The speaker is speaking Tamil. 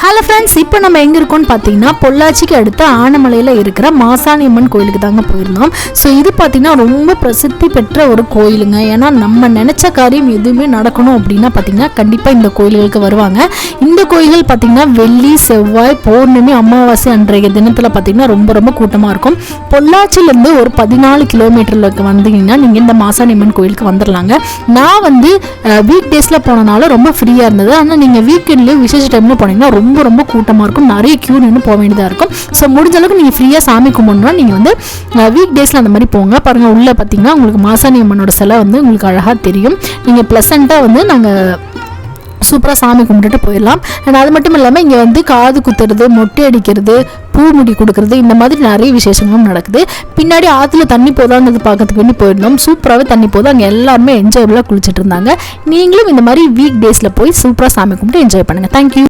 ஹலோ ஃப்ரெண்ட்ஸ், இப்போ நம்ம எங்கே இருக்கோம்னு பார்த்தீங்கன்னா பொள்ளாச்சிக்கு அடுத்த ஆனமலையில் இருக்கிற மாசாணியம்மன் கோயிலுக்கு தாங்க போயிருந்தோம். ஸோ இது பார்த்தீங்கன்னா ரொம்ப பிரசித்தி பெற்ற ஒரு கோயிலுங்க. ஏன்னா நம்ம நினச்ச காரியம் எதுவுமே நடக்கணும் அப்படின்னா பார்த்தீங்கன்னா கண்டிப்பாக இந்த கோயில்களுக்கு வருவாங்க. இந்த கோயில்கள் பார்த்தீங்கன்னா வெள்ளி, செவ்வாய், பௌர்ணமி, அமாவாசை அன்றைய தினத்தில் பார்த்தீங்கன்னா ரொம்ப ரொம்ப கூட்டமாக இருக்கும். பொள்ளாச்சிலேருந்து ஒரு 14 கிலோமீட்டரில் வந்தீங்கன்னா நீங்கள் இந்த மாசாணியம்மன் கோயிலுக்கு வந்துடலாங்க. நான் வந்து வீக் டேஸில் போனனால ரொம்ப ஃப்ரீயாக இருந்தது. ஆனால் நீங்கள் வீக்கெண்ட்லேயும் விசேஷ டைமில் போனீங்கன்னா ரொம்ப ரொம்ப கூட்டமாக இருக்கும். நிறைய கியூ நின்று போக வேண்டியதாக இருக்கும். ஸோ முடிஞ்ச அளவுக்கு நீங்கள் ஃப்ரீயாக சாமி கும்பிடணும்னா நீங்கள் வந்து வீக் டேஸில் அந்த மாதிரி போங்க. பாருங்கள், உள்ளே பார்த்தீங்கன்னா உங்களுக்கு மாசாணியம்மனோட சிலை வந்து உங்களுக்கு அழகாக தெரியும். நீங்கள் ப்ளசண்ட்டாக வந்து நாங்கள் சூப்பராக சாமி கும்பிட்டுட்டு போயிடலாம். அண்ட் அது மட்டும் இல்லாமல் இங்கே வந்து காது குத்துறது, மொட்டை அடிக்கிறது, பூ முடி கொடுக்குறது, இந்த மாதிரி நிறைய விசேஷங்களும் நடக்குது. பின்னாடி ஆற்றுல தண்ணி போதாங்கிறது பார்க்கறதுக்கு வேண்டி போயிருந்தோம். சூப்பராகவே தண்ணி போதும். அங்கே எல்லாருமே என்ஜாயபுளாக குளிச்சுட்டு இருந்தாங்க. நீங்களும் இந்த மாதிரி வீக் டேஸில் போய் சூப்பராக சாமி கும்பிட்டு என்ஜாய் பண்ணுங்கள். தேங்க்யூ.